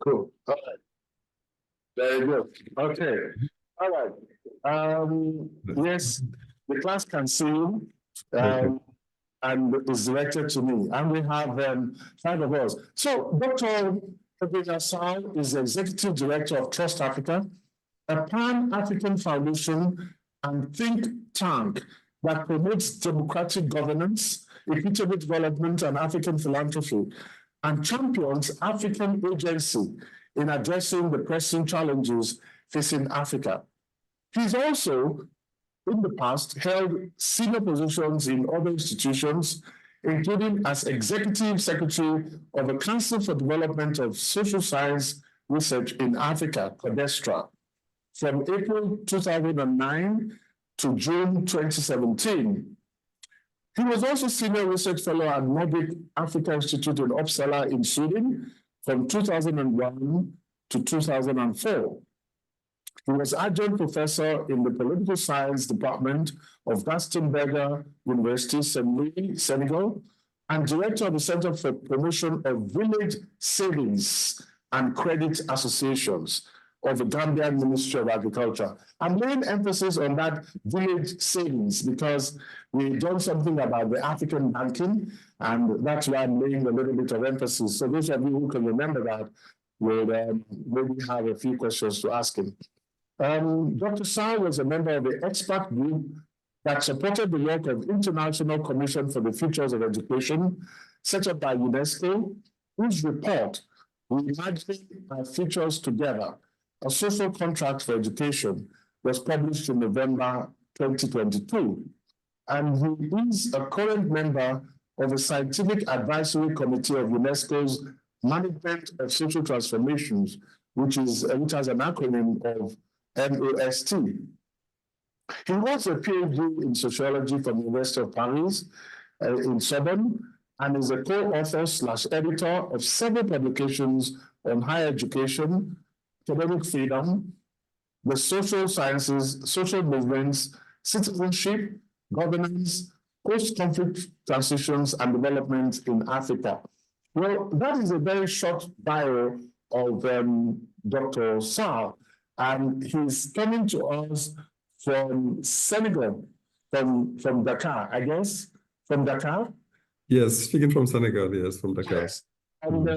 Cool. All right. Very good. Okay. All right. Yes, the class can see you, Okay. and is directed to me. And we have five of us. So Dr. Ebrima Sall is the Executive Director of Trust Africa, a Pan-African foundation and think tank that promotes democratic governance, equitable development, and African philanthropy, and champions African agency in addressing the pressing challenges facing Africa. He's also, in the past, held senior positions in other institutions, including as Executive Secretary of the Council for Development of Social Science Research in Africa, CODESRIA, from April 2009 to June 2017. He was also Senior Research Fellow at Nordic Africa Institute in Uppsala in Sweden from 2001 to 2004. He was adjunct professor in the Political Science Department of Gaston University, Saint-Louis, Senegal, and director of the Center for Promotion of Village Savings and Credit Associations of the Gambian Ministry of Agriculture. I'm laying emphasis on that village savings because we've done something about the African banking, and that's why I'm laying a little bit of emphasis. So those of you who can remember that will maybe have a few questions to ask him. Dr. Sall was a member of the expert group that supported the work of International Commission for the Futures of Education, set up by UNESCO, whose report, Reimagining Our Futures Together, a social contract for education, was published in November 2022. And he is a current member of the Scientific Advisory Committee of UNESCO's Management of Social Transformations, which has an acronym of MAST. He holds a PhD in sociology from the University of Paris in Sorbonne, and is a co-author/editor of several publications on higher education, academic freedom, the social sciences, social movements, citizenship, governance, post-conflict transitions, and development in Africa. Well, that is a very short bio of Dr. Sall, and he's coming to us from Senegal, from Dakar, I guess, from Dakar. Yes, speaking from Senegal, yes, from Dakar. Yes. And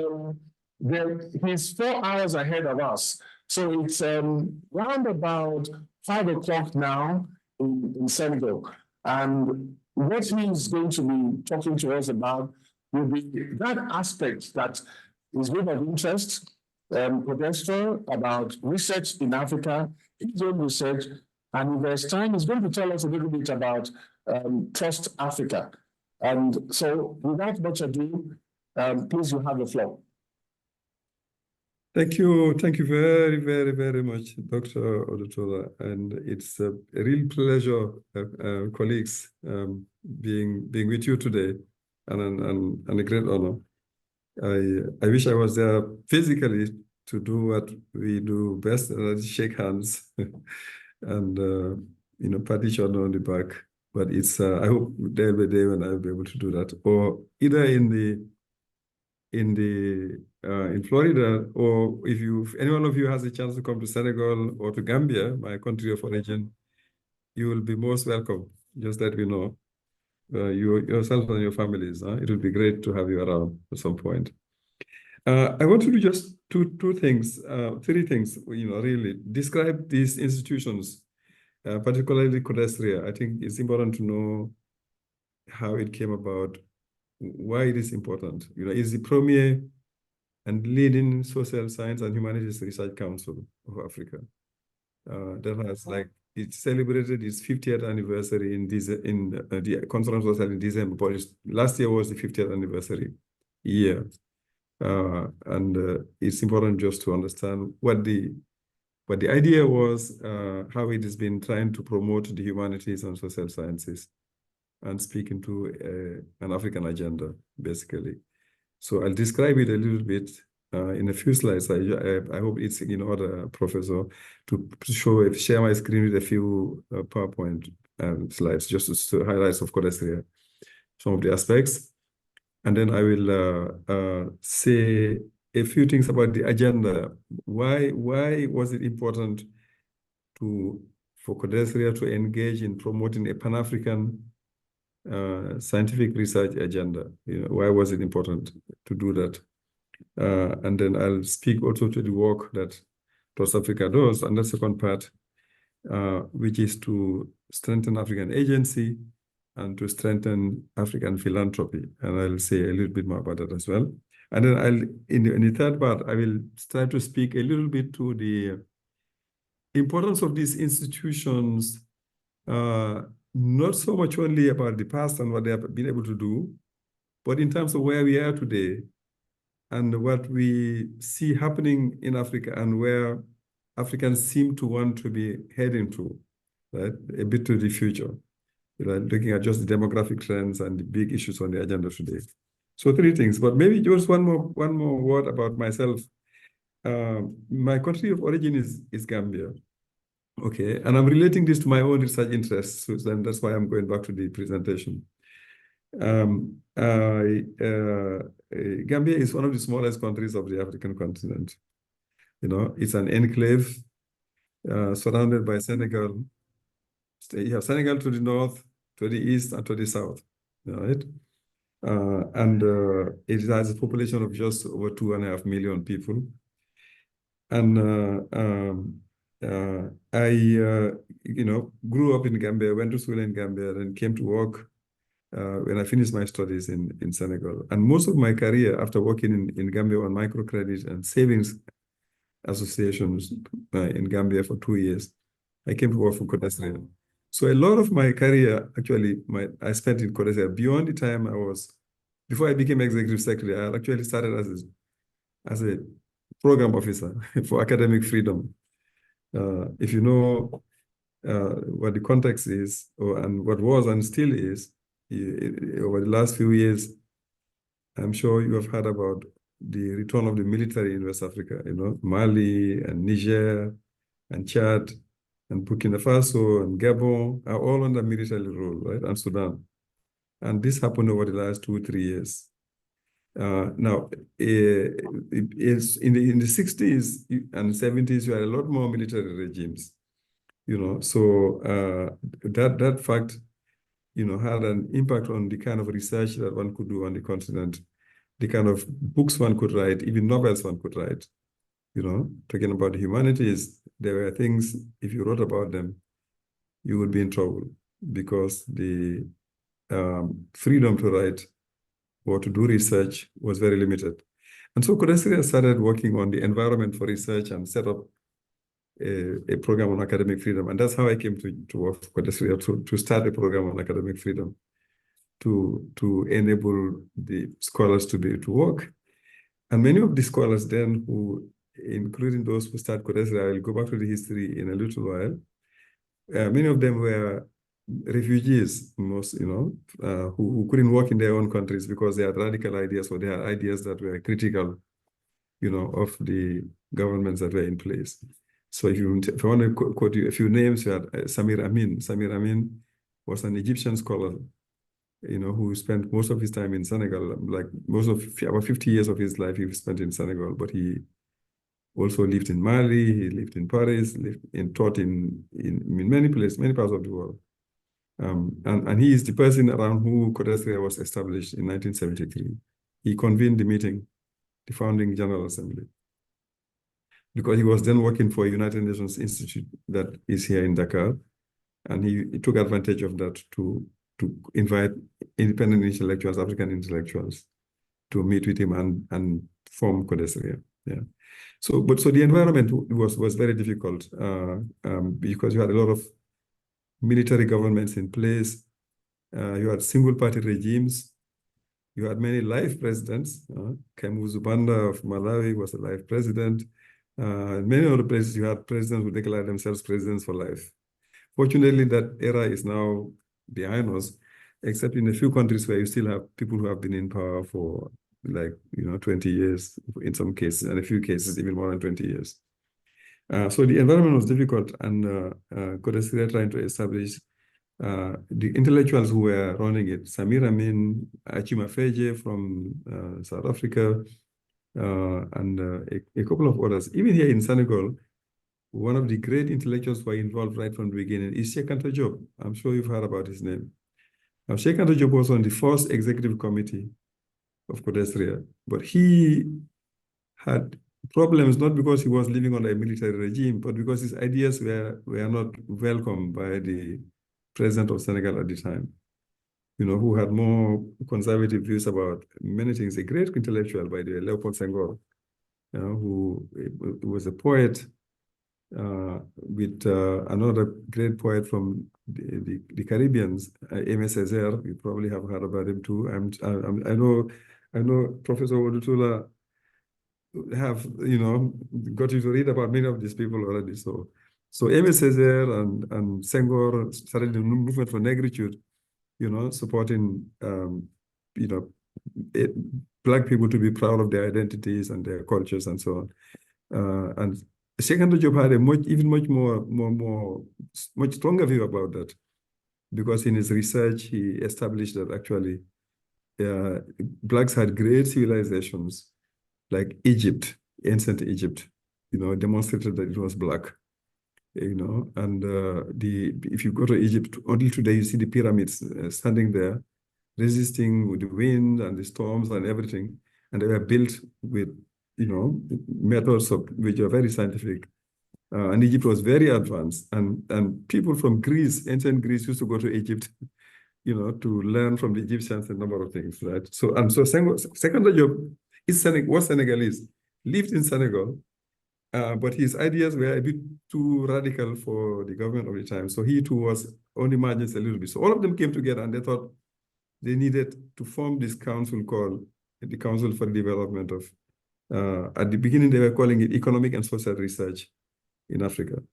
he's 4 hours ahead of us. So it's round about 5 o'clock now in Senegal. And what he's going to be talking to us about will be that aspect that is of interest, CODESRIA, about research in Africa, his own research, and if there's time, he's going to tell us a little bit about Trust Africa. And so without much ado, please, you have the floor. Thank you very, very, very much, Dr. Odutola. And it's a real pleasure, colleagues, being with you today, and a great honor. I wish I was there physically to do what we do best, shake hands and pat each other on the back. But it's I hope there'll be a day when I'll be able to do that, or either in Florida, or if any one of you has a chance to come to Senegal or to Gambia, my country of origin, you will be most welcome. Just let me know. Yourself and your families. It would be great to have you around at some point. I want to do just three things, really. Describe these institutions, particularly CODESRIA. I think it's important to know how it came about, why it is important. It's the premier and leading social science and humanities research council of Africa. That has it celebrated its 50th anniversary the conference was held in December, but last year was the 50th anniversary year. And it's important just to understand what the idea was, how it has been trying to promote the humanities and social sciences and speak into an African agenda, basically. So I'll describe it a little bit in a few slides. I hope it's in order, Professor, to share my screen with a few PowerPoint slides, just to highlights of CODESRIA, some of the aspects. And then I will say a few things about the agenda. Why was it important for CODESRIA to engage in promoting a Pan-African scientific research agenda? Why was it important to do that? And then I'll speak also to the work that Trust Africa does, and the second part, which is to strengthen African agency and to strengthen African philanthropy. And I'll say a little bit more about that as well. And then in the third part, I will try to speak a little bit to the importance of these institutions, not so much only about the past and what they have been able to do, but in terms of where we are today and what we see happening in Africa and where Africans seem to want to be heading to, right? A bit to the future, looking at just the demographic trends and the big issues on the agenda today. So 3 things, but maybe just one more word about myself. My country of origin is Gambia. Okay, and I'm relating this to my own research interests, so then that's why I'm going back to the presentation. Gambia is one of the smallest countries of the African continent. It's an enclave surrounded by Senegal. You have Senegal to the north, to the east, and to the south, right? And it has a population of just over 2.5 million people. And I grew up in Gambia, went to school in Gambia, and came to work when I finished my studies in Senegal. And most of my career after working in Gambia on microcredit and savings associations in Gambia for 2 years, I came to work for CODESRIA. So a lot of my career, actually, I spent in CODESRIA. Beyond the time before I became executive secretary, I actually started as a program officer for academic freedom. If you know what the context is, and what was and still is, over the last few years, I'm sure you have heard about the return of the military in West Africa, Mali and Niger and Chad and Burkina Faso and Gabon are all under military rule, right? And Sudan. And this happened over the last 2-3 years. Now, it's in the 60s and 70s, you had a lot more military regimes, so that fact, had an impact on the kind of research that one could do on the continent, the kind of books one could write, even novels one could write. Talking about the humanities, there were things, if you wrote about them, you would be in trouble because the freedom to write or to do research was very limited. And so CODESRIA started working on the environment for research and set up a program on academic freedom. And that's how I came to work for CODESRIA, to start a program on academic freedom, to enable the scholars to be able to work. And many of the scholars then including those who start CODESRIA, I will go back to the history in a little while. Many of them were refugees, who couldn't work in their own countries because they had radical ideas, or they had ideas that were critical, of the governments that were in place. So if I want to quote you a few names, you had Samir Amin. Samir Amin was an Egyptian scholar, who spent most of his time in Senegal, like about 50 years of his life he spent in Senegal, but he also lived in Mali, he lived in Paris, taught in many places, many parts of the world. And he is the person around who CODESRIA was established in 1973. He convened the meeting, the founding General Assembly, because he was then working for a United Nations Institute that is here in Dakar. And he took advantage of that to invite independent intellectuals, African intellectuals, to meet with him and form CODESRIA. Yeah. So the environment was very difficult because you had a lot of military governments in place. You had single-party regimes. You had many life presidents. Kamuzu Banda of Malawi was a life president. Many other places, you had presidents who declared themselves presidents for life. Fortunately, that era is now behind us, except in a few countries where you still have people who have been in power for 20 years in some cases, and a few cases even more than 20 years. So the environment was difficult, and CODESRIA trying to establish the intellectuals who were running it, Samir Amin, Achima Feje from South Africa, and a couple of others. Even here in Senegal, one of the great intellectuals who are involved right from the beginning is Cheikh Anta Diop. I'm sure you've heard about his name. Now, Cheikh Anta Diop was on the first executive committee of CODESRIA, but he had problems not because he was living under a military regime, but because his ideas were not welcomed by the president of Senegal at the time, who had more conservative views about many things. A great intellectual, by the way, Leopold Senghor, who was a poet with another great poet from the Caribbeans, Aimé Césaire. You probably have heard about him too. I know Professor Odutula have got you to read about many of these people already. So Aimé Césaire and Senghor started the movement for negritude, supporting Black people to be proud of their identities and their cultures and so on. And Cheikh Anta Diop had a much stronger view about that, because in his research he established that actually Blacks had great civilizations like Egypt, ancient Egypt, demonstrated that it was Black, and if you go to Egypt, until today you see the pyramids standing there, resisting with the wind and the storms and everything, and they were built with methods which are very scientific. And Egypt was very advanced, and people from Greece, ancient Greece, used to go to Egypt, to learn from the Egyptians a number of things, right? So Cheikh Anta Diop was Senegalese, lived in Senegal, but his ideas were a bit too radical for the government of the time. So he too was on the margins a little bit. So all of them came together and they thought they needed to form this council called the Council for the Development of, at the beginning they were calling it Economic and Social Research in Africa.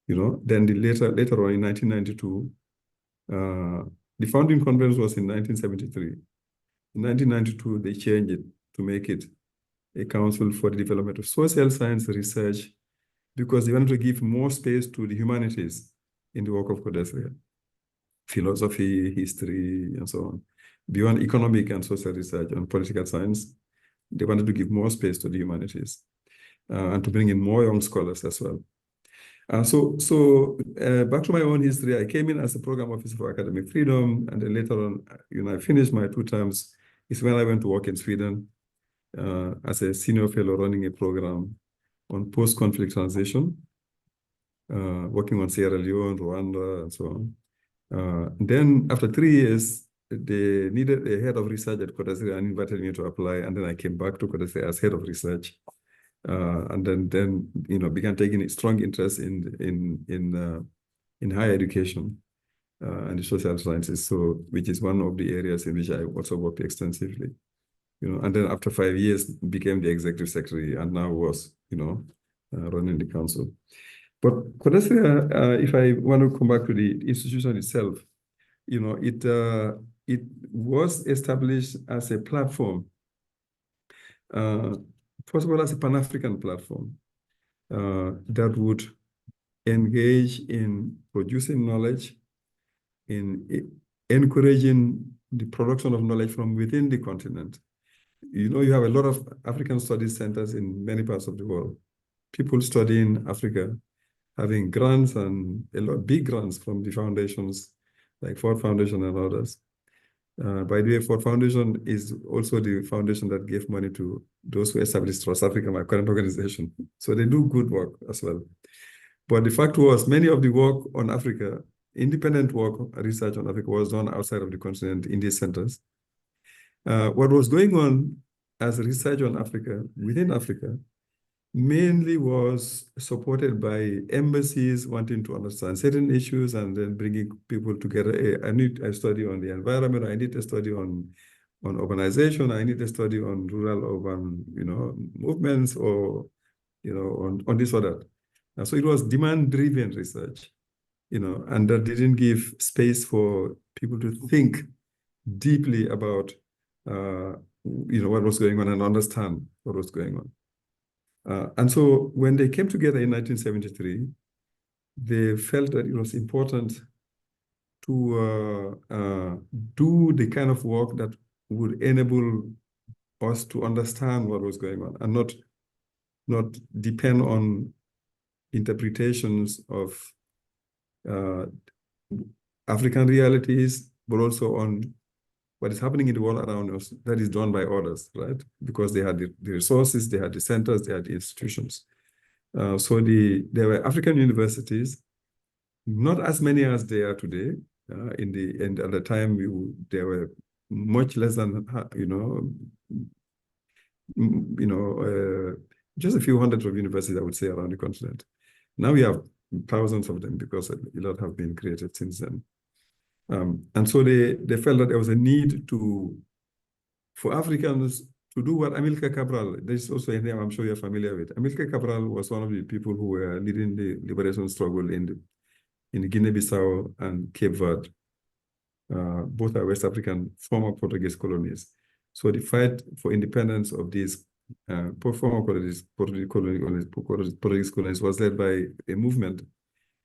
Then later on in 1992, the founding conference was in 1973. In 1992, they changed it to make it a Council for the Development of Social Science Research, because they wanted to give more space to the humanities in the work of CODESRIA, philosophy, history, and so on. Beyond economic and social research and political science, they wanted to give more space to the humanities and to bring in more young scholars as well. Back to my own history, I came in as a program officer for academic freedom, and then later on, I finished my 2 terms. It's when I went to work in Sweden as a senior fellow running a program on post-conflict transition, working on Sierra Leone, Rwanda, and so on. Then after 3 years, they needed a head of research at CODESRIA and invited me to apply, and then I came back to CODESRIA as head of research. And then began taking a strong interest in higher education and the social sciences, which is one of the areas in which I also worked extensively. And then after 5 years, became the executive secretary, and now was running the council. But CODESRIA, if I want to come back to the institution itself, it was established as a platform. First of all, as a Pan-African platform that would engage in producing knowledge, in encouraging the production of knowledge from within the continent. You have a lot of African studies centers in many parts of the world. People studying Africa, having grants and a lot big grants from the foundations, like Ford Foundation and others. By the way, Ford Foundation is also the foundation that gave money to those who established Trust Africa, my current organization. So they do good work as well. But the fact was, many of the work on Africa, independent work, research on Africa, was done outside of the continent in these centers. What was going on as research on Africa, within Africa, mainly was supported by embassies wanting to understand certain issues and then bringing people together. I need a study on the environment. I need a study on urbanization. I need a study on rural-urban, movements, or on this or that. And so it was demand-driven research, and that didn't give space for people to think deeply about, what was going on and understand what was going on. And so when they came together in 1973, they felt that it was important to do the kind of work that would enable us to understand what was going on and not depend on interpretations of African realities, but also on what is happening in the world around us that is done by others, right? Because they had the resources, they had the centers, they had the institutions. So there were African universities, not as many as they are today. And at the time, there were much less than just a few hundreds of universities, I would say, around the continent. Now we have thousands of them because a lot have been created since then. And so they felt that there was a need for Africans to do what Amilcar Cabral, there's also a name I'm sure you're familiar with. Amilcar Cabral was one of the people who were leading the liberation struggle in Guinea-Bissau and Cape Verde. Both are West African former Portuguese colonies. So the fight for independence of these former Portuguese colonies was led by a movement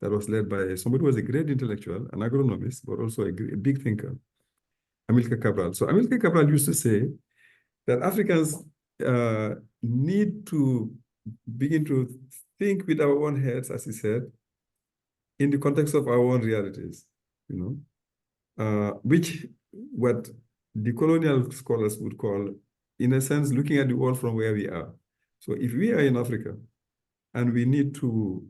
that was led by somebody who was a great intellectual, an agronomist, but also a big thinker, Amilcar Cabral. So Amilcar Cabral used to say that Africans need to begin to think with our own heads, as he said, in the context of our own realities, which what the colonial scholars would call, in a sense, looking at the world from where we are. So if we are in Africa and we need to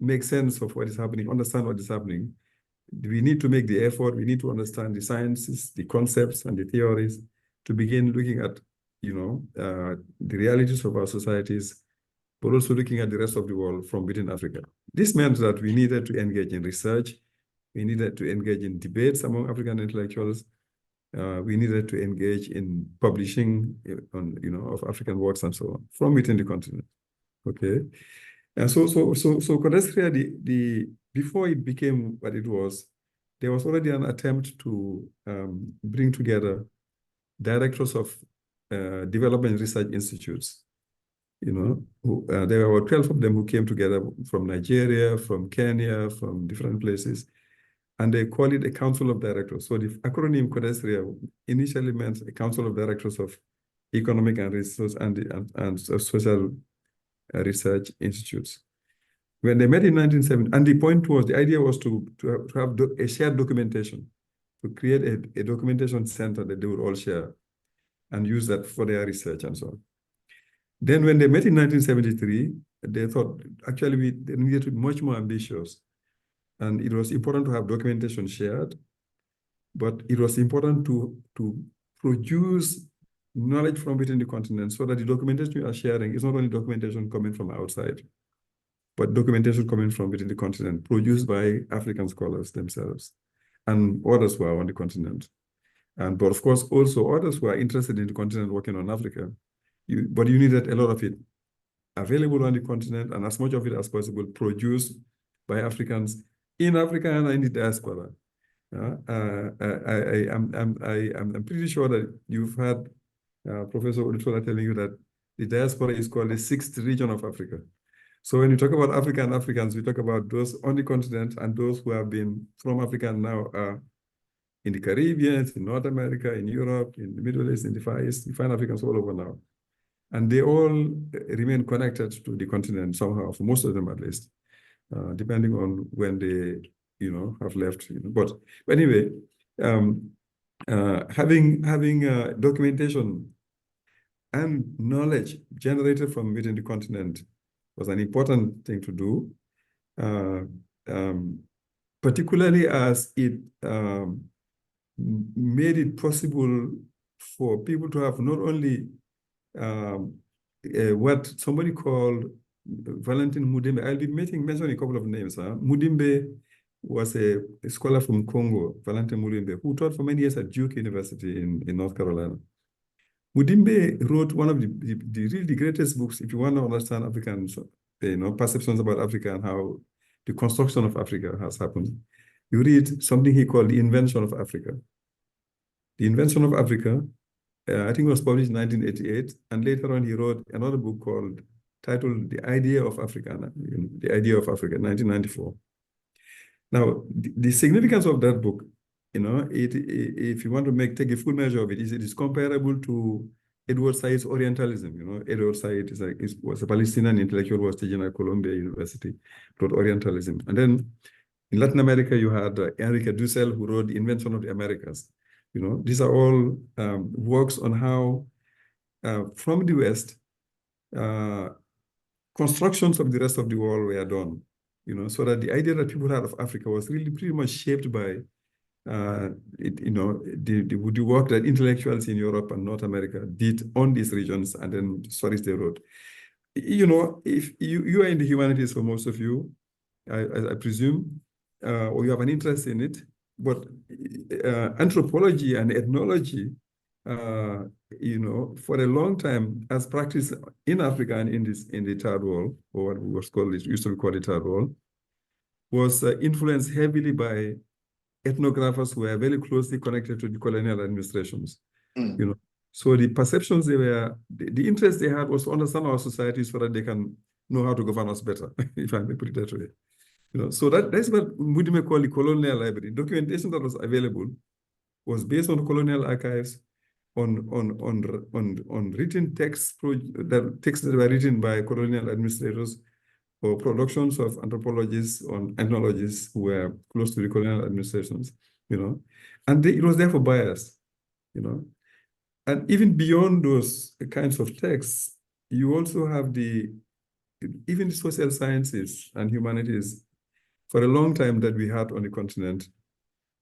make sense of what is happening, understand what is happening, we need to make the effort, we need to understand the sciences, the concepts, and the theories to begin looking at, the realities of our societies, but also looking at the rest of the world from within Africa. This meant that we needed to engage in research, we needed to engage in debates among African intellectuals, we needed to engage in publishing of African works and so on from within the continent. Okay, and so CODESRIA, before it became what it was, there was already an attempt to bring together directors of development research institutes. There were 12 of them who came together from Nigeria, from Kenya, from different places, and they call it a council of directors. So the acronym CODESRIA initially meant a council of directors of economic and resource and social research institutes. When they met in 1970, and the idea was to have a shared documentation, to create a documentation center that they would all share and use that for their research and so on. Then when they met in 1973, they thought, actually, they needed to be much more ambitious. And it was important to have documentation shared, but it was important to produce knowledge from within the continent so that the documentation we are sharing is not only documentation coming from outside, but documentation coming from within the continent, produced by African scholars themselves and others who are on the continent. But of course, also others who are interested in the continent working on Africa. But you needed a lot of it available on the continent and as much of it as possible produced by Africans in Africa and in the diaspora. I'm pretty sure that you've had Professor Odutola telling you that the diaspora is called the 6th region of Africa. So when you talk about Africa and Africans, we talk about those on the continent and those who have been from Africa and now are in the Caribbean, in North America, in Europe, in the Middle East, in the Far East. You find Africans all over now. And they all remain connected to the continent somehow, for most of them at least, depending on when they, have left. But anyway, having documentation and knowledge generated from within the continent was an important thing to do, particularly as it made it possible for people to have not only what somebody called Valentin Mudimbe. I'll be mentioning a couple of names. Mudimbe was a scholar from Congo, Valentin Mudimbe, who taught for many years at Duke University in North Carolina. Mudimbe wrote one of the really greatest books if you want to understand African perceptions about Africa and how the construction of Africa has happened. You read something he called The Invention of Africa. The Invention of Africa, I think it was published in 1988, and later on he wrote another book titled The Idea of Africa, The Idea of Africa, 1994. Now, the significance of that book, if you want to take a full measure of it, is comparable to Edward Said's Orientalism. Edward Said was a Palestinian intellectual who was teaching at Columbia University, wrote Orientalism. And then in Latin America, you had Enrique Dussel, who wrote The Invention of the Americas. These are all works on how, from the West, constructions of the rest of the world were done. So that the idea that people had of Africa was really pretty much shaped by the work that intellectuals in Europe and North America did on these regions, and then stories they wrote. If you are in the humanities, for most of you, I presume, or you have an interest in it, but anthropology and ethnology, for a long time, as practiced in Africa and in the Third World, or what used to be called the Third World, was influenced heavily by ethnographers who were very closely connected to the colonial administrations. So the perceptions the interest they had was to understand our societies so that they can know how to govern us better, if I may put it that way. So that's what Moody may call the colonial library. Documentation that was available was based on colonial archives, on written texts that were written by colonial administrators, or productions of anthropologists or ethnologists who were close to the colonial administrations, and it was therefore biased, And even beyond those kinds of texts, you also have even the social sciences and humanities, for a long time that we had on the continent,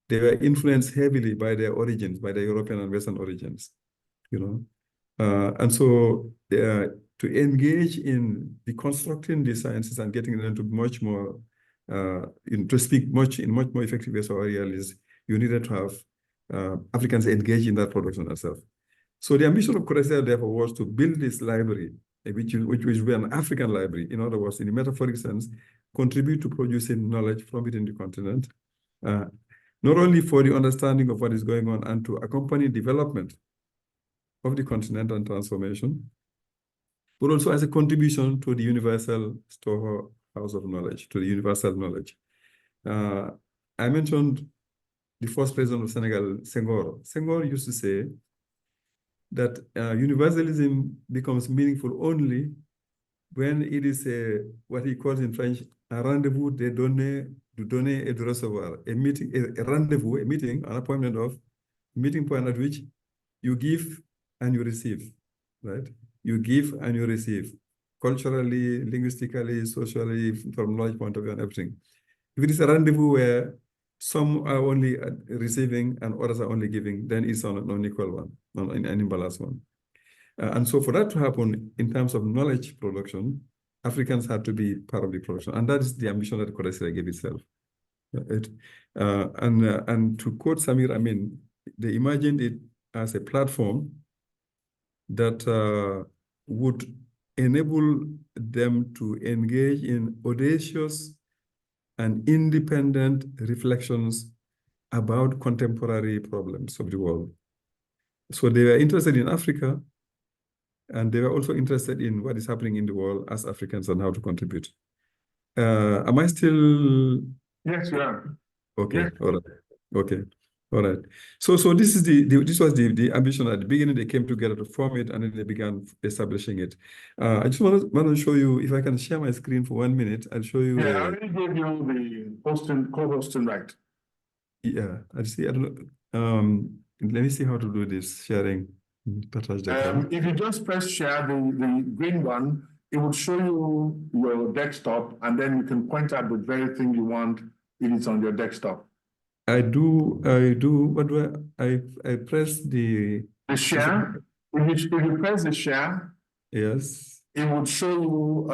they were influenced heavily by their origins, by their European and Western origins, and so to engage in deconstructing the sciences and getting them to much more, to speak in much more effective ways of our realities, you needed to have Africans engage in that production itself. So the ambition of CODESRIA, therefore, was to build this library, which will be an African library, in other words, in the metaphoric sense, contribute to producing knowledge from within the continent, not only for the understanding of what is going on and to accompany development of the continent and transformation, but also as a contribution to the universal storehouse of knowledge, to the universal knowledge. I mentioned the first president of Senegal, Senghor. Senghor used to say that universalism becomes meaningful only when it is what he calls in French, a rendezvous de donner, du donner et de recevoir, a rendezvous, a meeting, an appointment of, meeting point at which you give and you receive, right? You give and you receive, culturally, linguistically, socially, from knowledge point of view and everything. If it is a rendezvous where some are only receiving and others are only giving, then it's an unequal one, an imbalanced one. And so for that to happen in terms of knowledge production, Africans had to be part of the production. And that is the ambition that CODESRIA gave itself. And to quote Samir Amin, they imagined it as a platform that would enable them to engage in audacious and independent reflections about contemporary problems of the world. So they were interested in Africa, and they were also interested in what is happening in the world as Africans and how to contribute. Am I still? Yes, you are. Okay, Yes. all right. Okay, all right. So this is this was the ambition at the beginning. They came together to form it, and then they began establishing it. I just want to show you, if I can share my screen for 1 minute. I'll show you. Yeah, I already gave you the co-hosting right. Yeah, I see. I don't know. Let me see how to do this sharing. If you just press share, the green one, it will show you your desktop, and then you can point out the very thing you want if it's on your desktop. I do. What do I press the share? If you press the share, yes, it would show you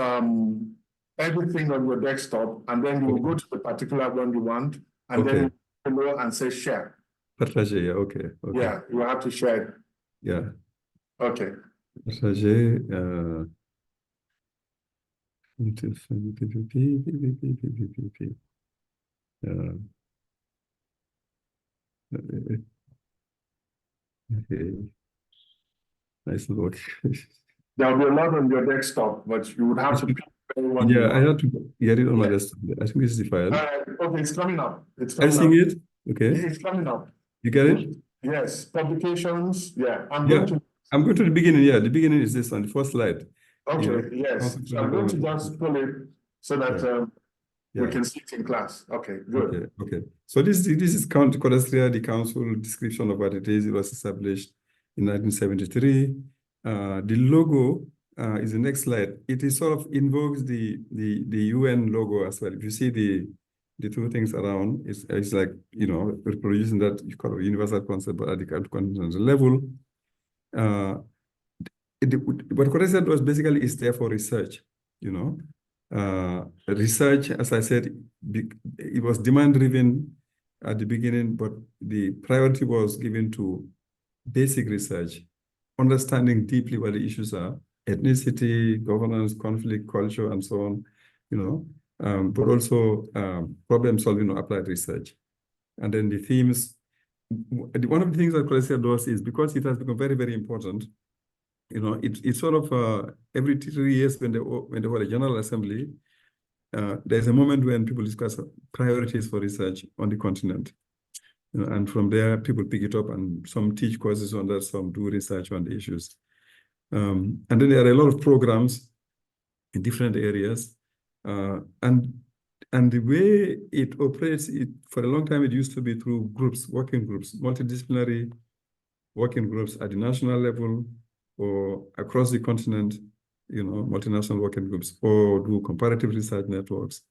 everything on your desktop, and then you will go to the particular one you want, and then you go and say share. Partager, yeah, okay. Yeah, you have to share it. Yeah. Okay. Partager. Okay. Nice look. There'll be a lot on your desktop, but you would have to pick one. Yeah, I have to get it on my desktop. I think this is the file. Okay, it's coming up. I'm seeing it. Okay. It's coming up. You get it? Yes. Publications. Yeah. I'm Yeah. going to I'm going to the beginning. Yeah, the beginning is this on the first slide. Okay, yes. So I'm going to just pull it so that we can see it in class. Okay, good. Okay. So this is CODESRIA, the council description of what it is. It was established in 1973. The logo is the next slide. It is sort of invokes the UN logo as well. If you see the two things around, it's like, reproducing that universal concept, but at the continental level. What CODESRIA does basically is there for research, research, as I said, it was demand-driven at the beginning, but the priority was given to basic research, understanding deeply what the issues are, ethnicity, governance, conflict, culture, and so on, but also problem solving or applied research. And then the themes, one of the things that CODESRIA does is, because it has become very, very important, it's sort of every 3 years when they hold a general assembly, there's a moment when people discuss priorities for research on the continent. And from there, people pick it up, and some teach courses on that, some do research on the issues. And then there are a lot of programs in different areas. And the way it operates, for a long time, it used to be through groups, working groups, multidisciplinary working groups at the national level or across the continent, multinational working groups, or do comparative research networks,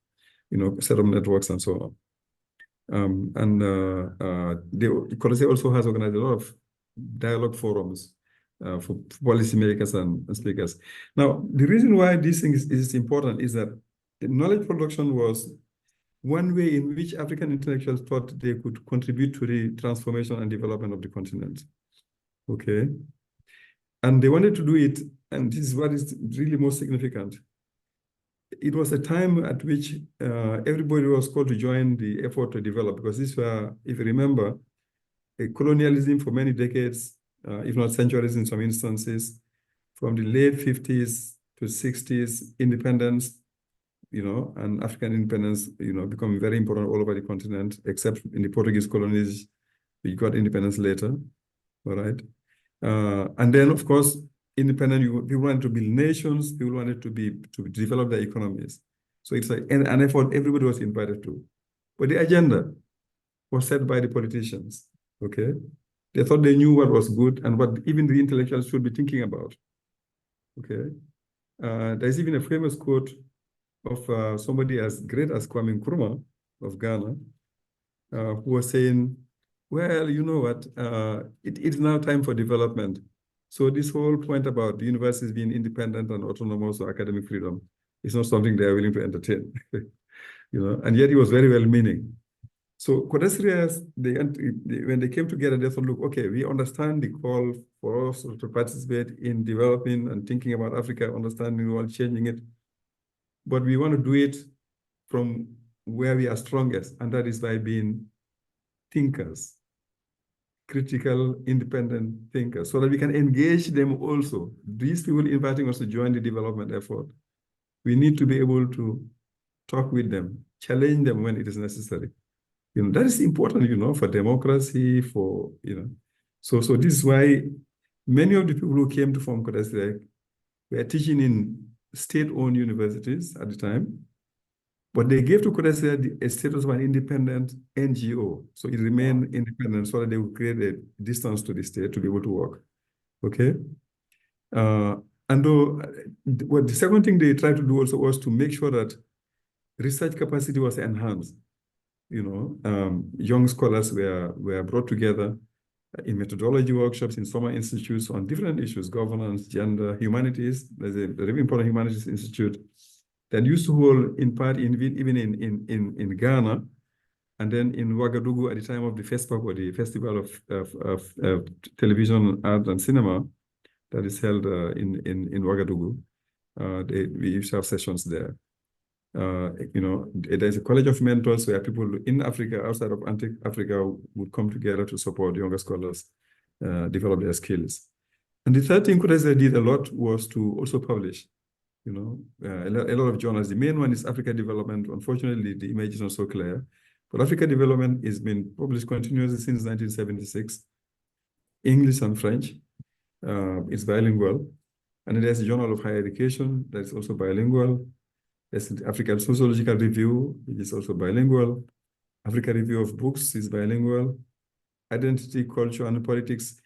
set up networks and so on. CODESRIA also has organized a lot of dialogue forums for policymakers and speakers. Now, the reason why this thing is important is that knowledge production was one way in which African intellectuals thought they could contribute to the transformation and development of the continent. Okay. And they wanted to do it, and this is what is really most significant. It was a time at which everybody was called to join the effort to develop, because these were, if you remember, a colonialism for many decades, if not centuries in some instances, from the late 50s to 60s, independence, and African independence, becoming very important all over the continent, except in the Portuguese colonies, we got independence later, all right? And then, of course, independent, people wanted to build nations, people wanted to develop their economies. So it's like an effort everybody was invited to. But the agenda was set by the politicians, okay? They thought they knew what was good and what even the intellectuals should be thinking about, okay? There's even a famous quote of somebody as great as Kwame Nkrumah of Ghana, who was saying, well, you know what, it's now time for development. So this whole point about the universities being independent and autonomous or academic freedom is not something they are willing to entertain, and yet it was very well-meaning. So CODESRIA, when they came together, they thought, look, okay, we understand the call for us to participate in developing and thinking about Africa, understanding the world, changing it, but we want to do it from where we are strongest, and that is by being thinkers, critical, independent thinkers, so that we can engage them also. These people inviting us to join the development effort, we need to be able to talk with them, challenge them when it is necessary. That is important, for democracy, for, So this is why many of the people who came to form CODESRIA were teaching in state-owned universities at the time, but they gave to CODESRIA a status of an independent NGO. So it remained independent so that they would create a distance to the state to be able to work. Okay? And the second thing they tried to do also was to make sure that research capacity was enhanced. Young scholars were brought together in methodology workshops in summer institutes on different issues, governance, gender, humanities. There's a very important humanities institute that used to hold in part even in Ghana, and then in Ouagadougou at the time of the FESPAC, or the Festival of Television, Art, and Cinema, that is held in Ouagadougou. We used to have sessions there. There's a college of mentors where people in Africa, outside of Africa, would come together to support younger scholars develop their skills. And the third thing CODESRIA did a lot was to also publish. A lot of journals. The main one is Africa Development. Unfortunately, the image is not so clear, but Africa Development has been published continuously since 1976, English and French. It's bilingual. And then there's the Journal of Higher Education that is also bilingual. There's the African Sociological Review, which is also bilingual. Africa Review of Books is bilingual. Identity, Culture, and Politics.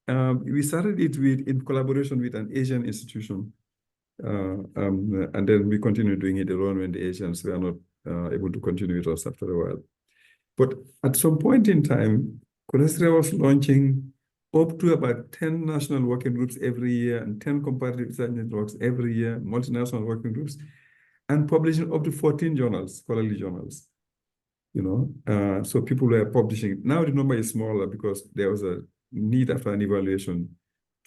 We started it in collaboration with an Asian institution. And then we continue doing it alone when the Asians were not able to continue with us after a while. But at some point in time, CODESRIA was launching up to about 10 national working groups every year and 10 comparative research networks every year, multinational working groups, and publishing up to 14 journals, scholarly journals. So people were publishing. Now the number is smaller because there was a need after an evaluation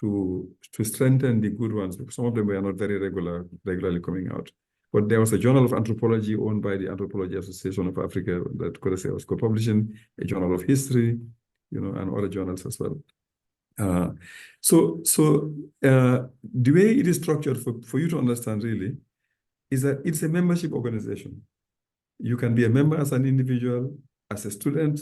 to strengthen the good ones, because some of them were not very regularly coming out. But there was a Journal of Anthropology owned by the Anthropology Association of Africa that CODESRIA was co-publishing, a Journal of History, and other journals as well. So the way it is structured for you to understand really is that it's a membership organization. You can be a member as an individual, as a student,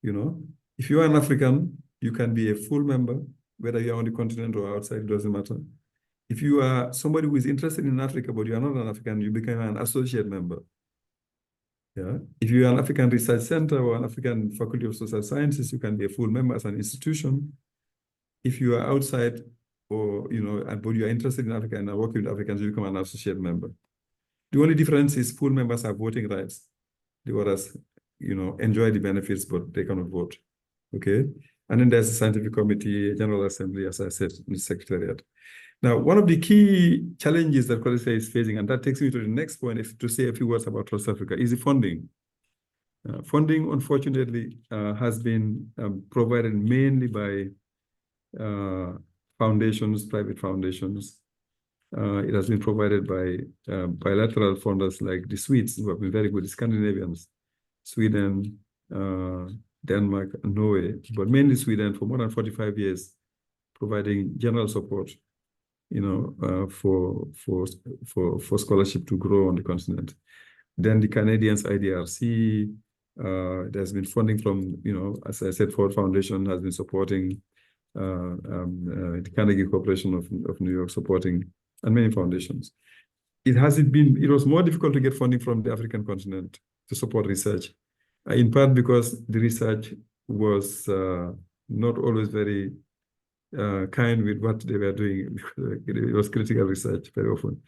If you are an African, you can be a full member, whether you're on the continent or outside, it doesn't matter. If you are somebody who is interested in Africa, but you are not an African, you become an associate member. Yeah. If you are an African Research Center or an African Faculty of Social Sciences, you can be a full member as an institution. If you are outside or, but you are interested in Africa and are working with Africans, you become an associate member. The only difference is full members have voting rights. The others, enjoy the benefits, but they cannot vote. Okay. And then there's a scientific committee, a general assembly, as I said, in the secretariat. Now, one of the key challenges that CODESRIA is facing, and that takes me to the next point, is to say a few words about Trust Africa, is the funding. Funding, unfortunately, has been provided mainly by foundations, private foundations. It has been provided by bilateral funders like the Swedes, who have been very good, the Scandinavians, Sweden, Denmark, and Norway, but mainly Sweden for more than 45 years, providing general support, for scholarship to grow on the continent. Then the Canadians, IDRC, there's been funding from, as I said, Ford Foundation has been supporting, the Carnegie Corporation of New York supporting, and many foundations. It was more difficult to get funding from the African continent to support research, in part because the research was not always very kind with what they were doing. It was critical research very often,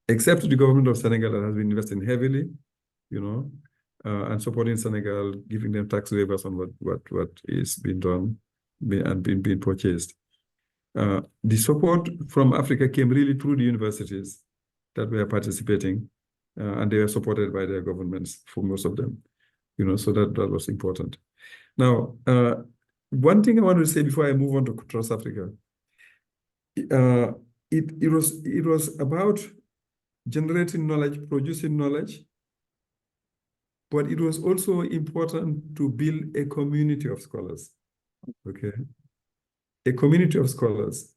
except the government of Senegal that has been investing heavily, and supporting Senegal, giving them tax waivers on what is being done and being purchased. The support from Africa came really through the universities that were participating, and they were supported by their governments for most of them, so that was important. Now, one thing I want to say before I move on to Trust Africa, it was about generating knowledge, producing knowledge, but it was also important to build a community of scholars, okay? A community of scholars.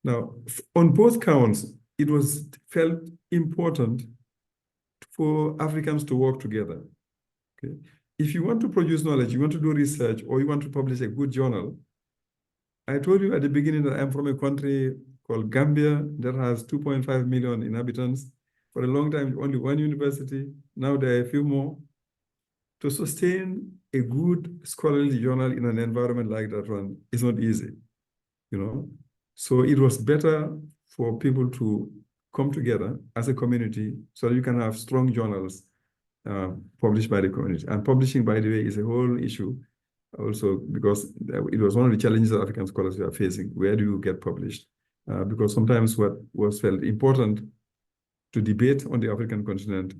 Now, on both counts, it was felt important for Africans to work together, okay? If you want to produce knowledge, you want to do research, or you want to publish a good journal, I told you at the beginning that I'm from a country called Gambia that has 2.5 million inhabitants. For a long time, only one university. Now there are a few more. To sustain a good scholarly journal in an environment like that one is not easy, So it was better for people to come together as a community so that you can have strong journals published by the community. And publishing, by the way, is a whole issue also, because it was one of the challenges that African scholars were facing. Where do you get published? Because sometimes what was felt important to debate on the African continent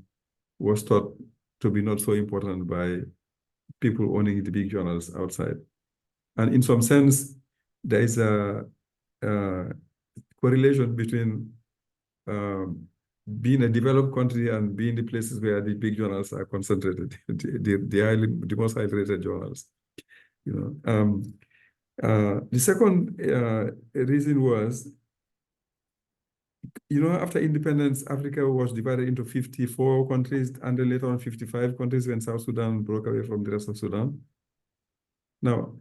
was thought to be not so important by people owning the big journals outside. And in some sense, there is a correlation between being a developed country and being the places where the big journals are concentrated, the most highly rated journals. The second reason was, after independence, Africa was divided into 54 countries, and then later on 55 countries when South Sudan broke away from the rest of Sudan. Now,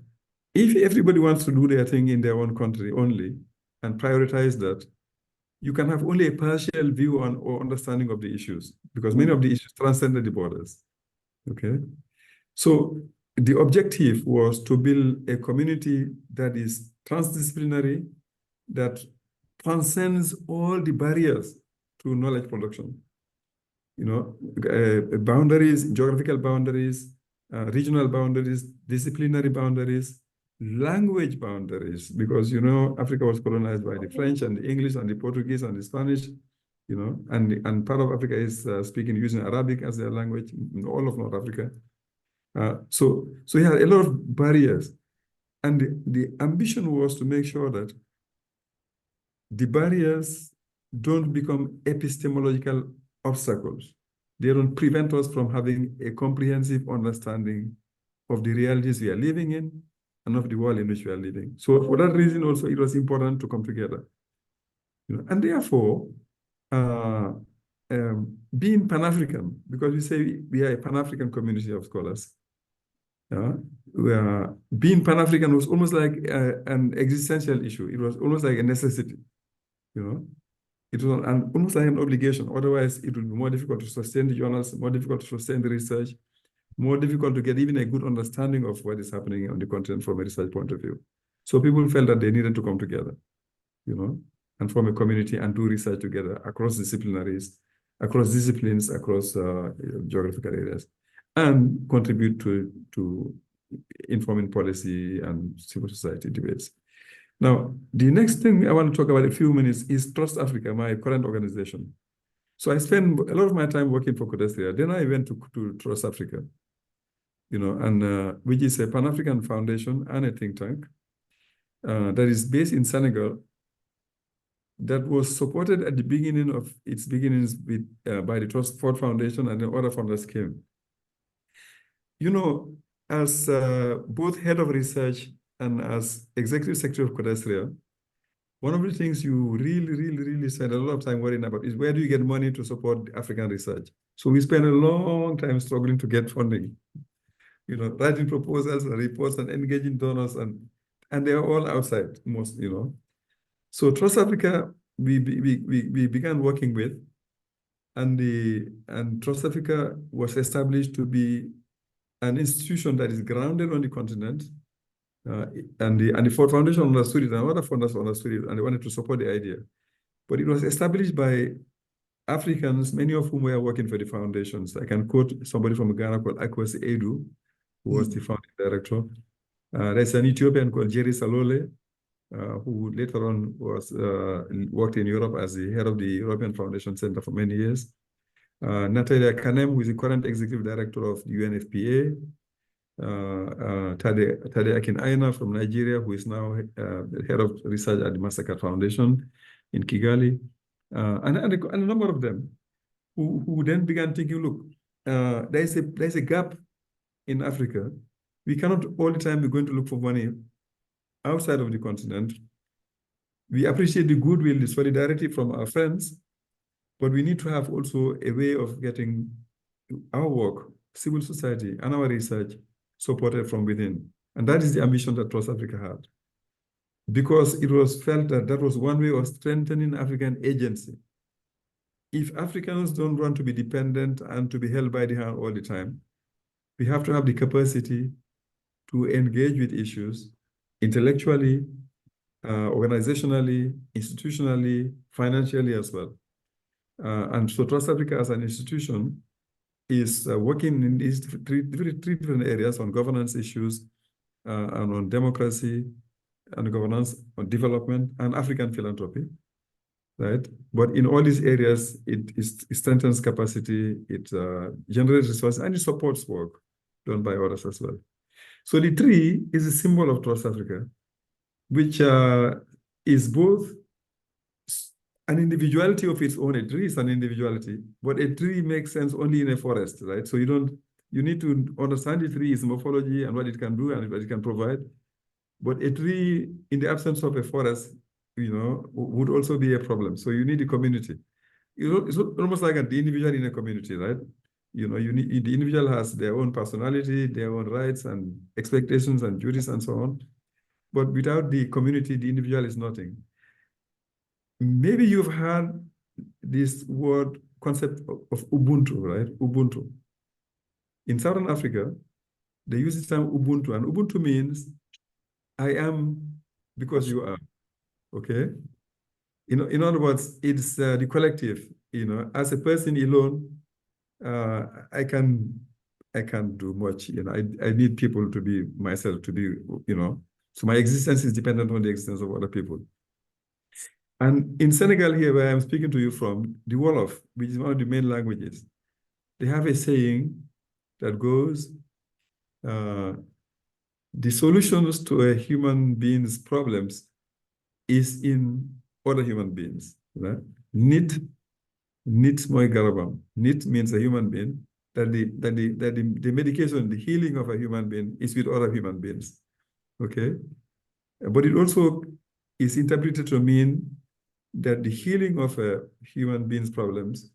if everybody wants to do their thing in their own country only, and prioritize that, you can have only a partial view on or understanding of the issues, because many of the issues transcend the borders. Okay. So the objective was to build a community that is transdisciplinary, that transcends all the barriers to knowledge production. Boundaries, geographical boundaries, regional boundaries, disciplinary boundaries, language boundaries, because Africa was colonized by the French and the English and the Portuguese and the Spanish, and part of Africa is speaking using Arabic as their language in all of North Africa. So you had a lot of barriers, and the ambition was to make sure that the barriers don't become epistemological obstacles. They don't prevent us from having a comprehensive understanding of the realities we are living in and of the world in which we are living. So for that reason also, it was important to come together. And therefore, being Pan-African, because we say we are a Pan-African community of scholars, being Pan-African was almost like an existential issue. It was almost like a necessity. It was almost like an obligation. Otherwise, it would be more difficult to sustain the journals, more difficult to sustain the research, more difficult to get even a good understanding of what is happening on the continent from a research point of view. So people felt that they needed to come together, and form a community and do research together across disciplinaries, across disciplines, across geographical areas, and contribute to informing policy and civil society debates. Now, the next thing I want to talk about in a few minutes is Trust Africa, my current organization. So I spend a lot of my time working for CODESRIA. Then I went to Trust Africa, and which is a Pan-African foundation and a think tank that is based in Senegal, that was supported at the beginning of its beginnings by the Trust Ford Foundation, and the other founders came. As both head of research and as executive secretary of CODESRIA, one of the things you really spend a lot of time worrying about is, where do you get money to support African research? So we spend a long time struggling to get funding, writing proposals and reports and engaging donors, and they're all outside most, So Trust Africa, we began working with, and Trust Africa was established to be an institution that is grounded on the continent, and the Ford Foundation understood it, and other founders understood it, and they wanted to support the idea. But it was established by Africans, many of whom were working for the foundations. I can quote somebody from Ghana called Akwesi Edu, who was the founding director. There's an Ethiopian called Jerry Salole, who later on worked in Europe as the head of the European Foundation Center for many years. Natalia Kanem, who is the current executive director of the UNFPA. Tade Akin Aina from Nigeria, who is now the head of research at the Massacre Foundation in Kigali, and a number of them who then began thinking, look, there's a gap in Africa. We cannot all the time be going to look for money outside of the continent. We appreciate the goodwill, the solidarity from our friends, but we need to have also a way of getting our work, civil society, and our research supported from within. And that is the ambition that Trust Africa had, because it was felt that that was one way of strengthening African agency. If Africans don't want to be dependent and to be held by the hand all the time, we have to have the capacity to engage with issues intellectually, organizationally, institutionally, financially as well. And so Trust Africa as an institution is working in these three different areas: on governance issues, and on democracy, and governance, on development, and African philanthropy, right? But in all these areas, it strengthens capacity, it generates resources, and it supports work done by others as well. So the tree is a symbol of Trust Africa, which is both an individuality of its own. A tree is an individuality, but a tree makes sense only in a forest, right? So you need to understand the tree's morphology and what it can do and what it can provide. But a tree in the absence of a forest, would also be a problem. So you need a community. It's almost like the individual in a community, right? The individual has their own personality, their own rights and expectations and duties and so on. But without the community, the individual is nothing. maybe you've heard this word concept of Ubuntu, right? Ubuntu. In Southern Africa, they use the term Ubuntu, and Ubuntu means I am because you are, okay? In other words, it's the collective, as a person alone, I can't do much, I need people to be myself, to be, so my existence is dependent on the existence of other people. And in Senegal here, where I'm speaking to you from, the Wolof, which is one of the main languages, they have a saying that goes, the solutions to a human being's problems is in other human beings. Right? Nit moy garabam. Nit means a human being. That the medication, the healing of a human being is with other human beings. Okay? But it also is interpreted to mean that the healing of a human being's problems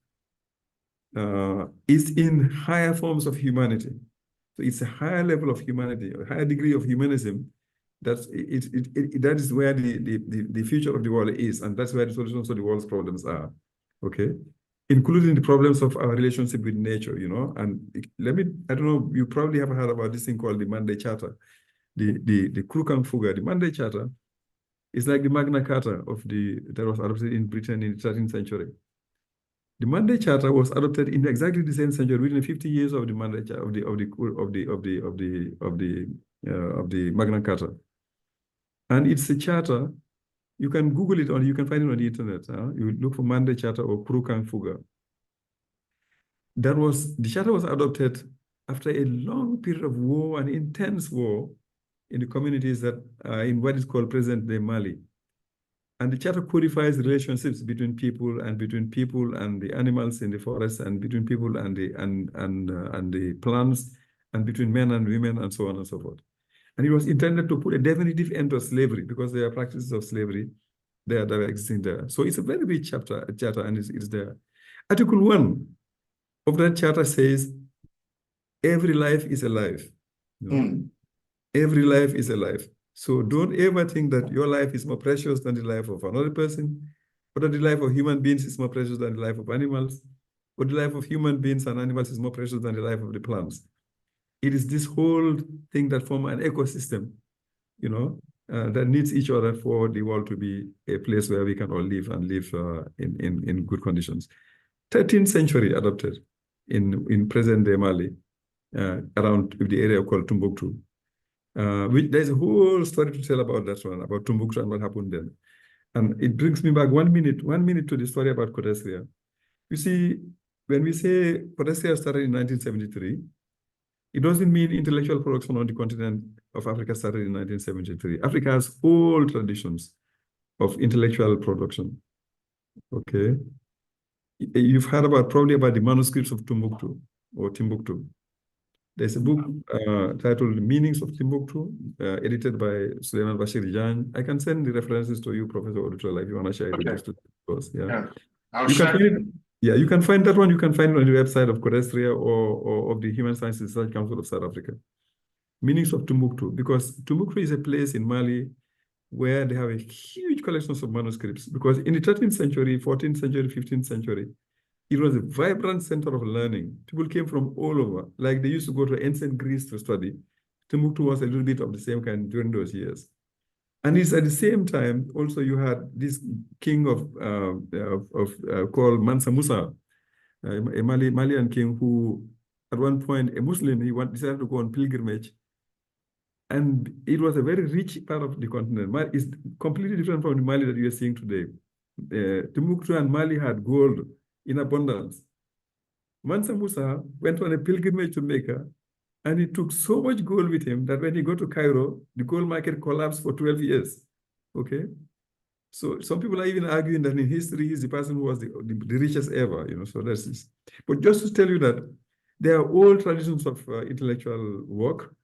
is in higher forms of humanity. So it's a higher level of humanity, a higher degree of humanism. That is where the future of the world is, and that's where the solutions of the world's problems are. Okay, including the problems of our relationship with nature. And I don't know, you probably have heard about this thing called the Monday Charter, the Krukang Fuga. The Monday Charter is like the Magna Carta that was adopted in Britain in the 13th century. The Monday Charter was adopted in exactly the same century, within 50 years of the Monday Charter, of the Magna Carta. And it's a charter. You can Google it, or you can find it on the internet. You look for Monday Charter or Krukang Fuga. The charter was adopted after a long period of war, an intense war in the communities that are in what is called present-day Mali. And the charter codifies relationships between people and the animals in the forest, and between people and the plants, and between men and women, and so on and so forth. And it was intended to put a definitive end to slavery, because there are practices of slavery that are existing there. So it's a very big charter, and it's there. Article 1 of that charter says, every life is a life. Every life is a life. So don't ever think that your life is more precious than the life of another person, or that the life of human beings is more precious than the life of animals, or the life of human beings and animals is more precious than the life of the plants. It is this whole thing that forms an ecosystem, that needs each other for the world to be a place where we can all live, and live in good conditions. 13th century adopted in present-day Mali, around the area called Timbuktu. There's a whole story to tell about that one, about Timbuktu and what happened then. And it brings me back 1 minute to the story about CODESRIA. You see, when we say CODESRIA started in 1973, it doesn't mean intellectual production on the continent of Africa started in 1973. Africa has old traditions of intellectual production. Okay. You've heard probably about the manuscripts of Timbuktu. There's a book titled Meanings of Timbuktu, edited by Suleiman Bashir Jan. I can send the references to you, Professor Odutola, if you want to share it with the students. Yeah. You can find that one. You can find it on the website of CODESRIA or of the Human Sciences Research Council of South Africa. Meanings of Timbuktu, because Timbuktu is a place in Mali where they have a huge collection of manuscripts, because in the 13th century, 14th century, 15th century, it was a vibrant center of learning. People came from all over. Like they used to go to ancient Greece to study. Timbuktu was a little bit of the same kind during those years. And it's at the same time, also you had this king called Mansa Musa, a Malian king who, at one point, a Muslim, he decided to go on pilgrimage. And it was a very rich part of the continent. It's completely different from the Mali that you are seeing today. Timbuktu and Mali had gold in abundance. Mansa Musa went on a pilgrimage to Mecca, and he took so much gold with him that when he got to Cairo, the gold market collapsed for 12 years. Okay? So some people are even arguing that in history, he's the person who was the richest ever, so that's this. But just to tell you that there are old traditions of intellectual work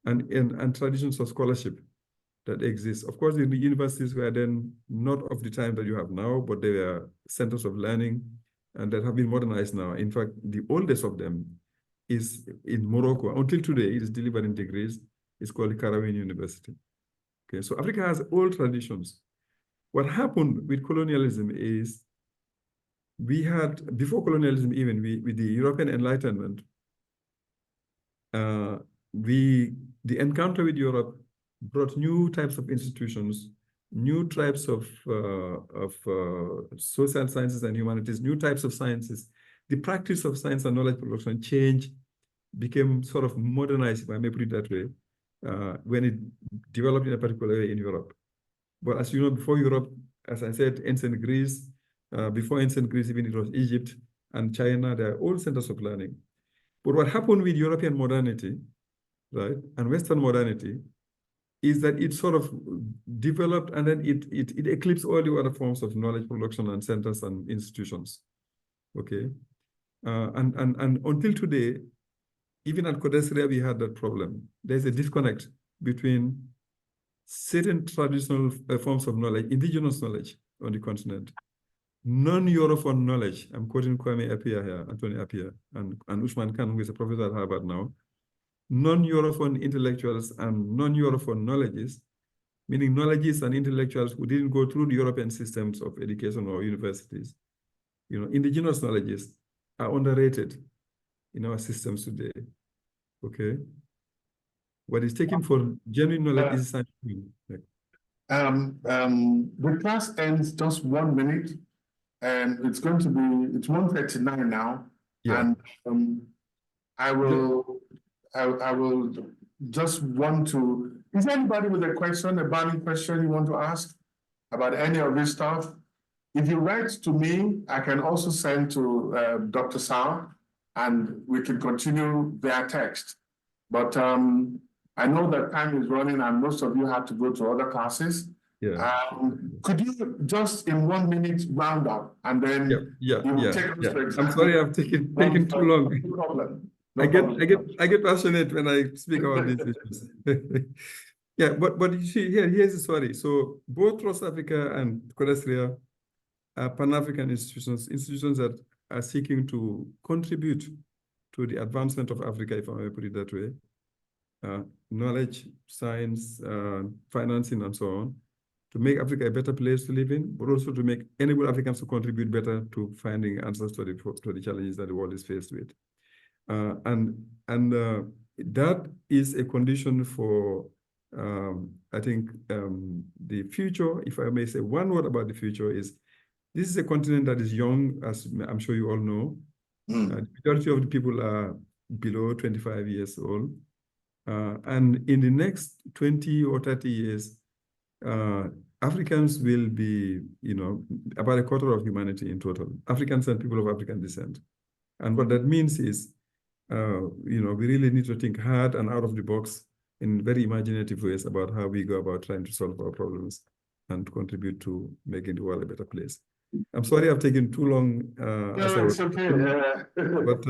and traditions of scholarship that exist. Of course, the universities were then not of the time that you have now, but they were centers of learning, and that have been modernized now. In fact, the oldest of them is in Morocco. Until today, it is delivered in degrees. It's called the Qarawiyyin University. Okay, so Africa has old traditions. What happened with colonialism is we had, before colonialism even, with the European Enlightenment, the encounter with Europe brought new types of institutions, new types of social sciences and humanities, new types of sciences. The practice of science and knowledge production changed, became sort of modernized, if I may put it that way, when it developed in a particular way in Europe. But as you know, before Europe, as I said, ancient Greece, before ancient Greece, even it was Egypt and China, they are all centers of learning. But what happened with European modernity, right, and Western modernity, is that it sort of developed and then it eclipsed all the other forms of knowledge production and centers and institutions. Okay, and until today, even at CODESRIA, we had that problem. There's a disconnect between certain traditional forms of knowledge, indigenous knowledge on the continent, non-Europhone knowledge. I'm quoting Kwame Appiah here, Anthony Appiah, and Usman Khan, who is a professor at Harvard now. Non-Europhone intellectuals and non-Europhone knowledges, meaning knowledges and intellectuals who didn't go through the European systems of education or universities. You know, indigenous knowledges are underrated in our systems today. Okay. What is taken for genuine knowledge is science. The class ends just 1 minute, and it's 1:39 now. Yeah. And I will just want to, is there anybody with a question, a burning question you want to ask about any of this stuff? If you write to me, I can also send to Dr. Sall, and we can continue via text. But I know that time is running and most of you have to go to other classes. Yeah. Could you just in 1 minute round up and then you take us to exactly. I'm sorry I've taken too long. No problem. I get passionate when I speak about these issues. Yeah, but you see, here's the story. So both Trust Africa and CODESRIA are Pan-African institutions that are seeking to contribute to the advancement of Africa, if I may put it that way. Knowledge, science, financing, and so on, to make Africa a better place to live in, but also to enable Africans to contribute better to finding answers to the challenges that the world is faced with. That is a condition for, I think, the future. If I may say one word about the future, is this is a continent that is young, as I'm sure you all know. The majority of the people are below 25 years old. And in the next 20 or 30 years, Africans will be, about a quarter of humanity in total, Africans and people of African descent. And what that means is, we really need to think hard and out of the box in very imaginative ways about how we go about trying to solve our problems and contribute to making the world a better place. I'm sorry I've taken too long. No, it's okay. But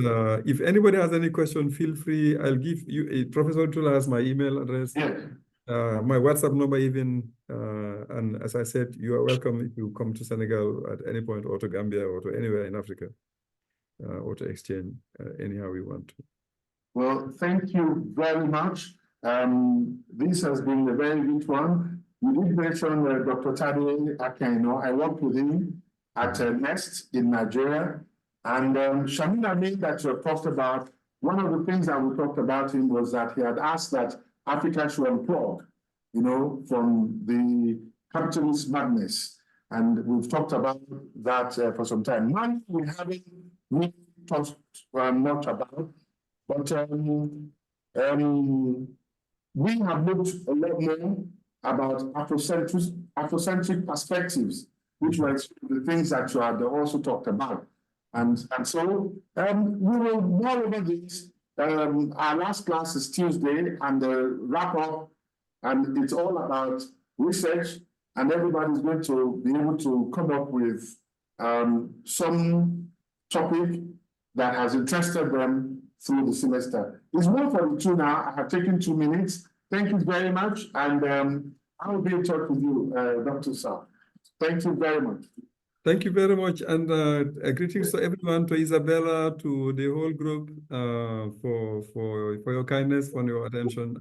if anybody has any question, feel free. I'll give you, Professor Tula has my email address, my WhatsApp number even. And as I said, you are welcome if you come to Senegal at any point, or to Gambia, or to anywhere in Africa, or to exchange anyhow we want to. Well, thank you very much. This has been a very good one. You did mention Dr. Tade Akeno. I worked with him at Nest in Nigeria. And Shamin Amin that you have talked about, one of the things that we talked about him was that he had asked that Africa should unplug, from the capitalist madness. And we've talked about that for some time. Money we haven't really talked much about, but we have looked a lot more about Afrocentric perspectives, which were the things that you had also talked about. And so we will more over this. Our last class is Tuesday, and the wrap up, and it's all about research, and everybody's going to be able to come up with some topic that has interested them through the semester. It's 1:42 now. I have taken 2 minutes. Thank you very much, and I will be in touch with you, Dr. Sall. Thank you very much. Thank you very much, and greetings to everyone, to Isabella, to the whole group, for your kindness, for your attention,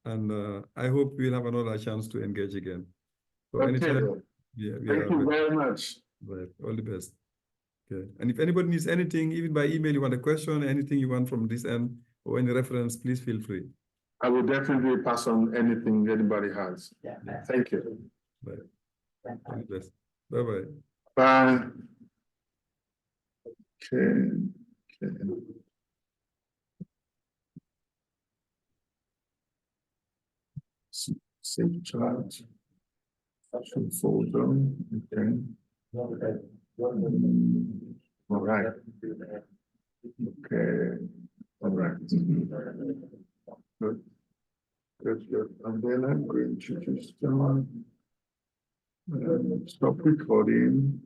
and I hope we'll have another chance to engage again. So anytime, we Thank are you very much. right. All the best. Okay. And if anybody needs anything, even by email, you want a question, anything you want from this end or any reference, please feel free. I will definitely pass on anything anybody has. Yeah. Thank you. Right. All the best. Bye-bye. Bye. Okay. Okay. Save charge. Should fold on. Okay. All right. Okay. All right. Good. Good, good. And then I'm going to just stop recording.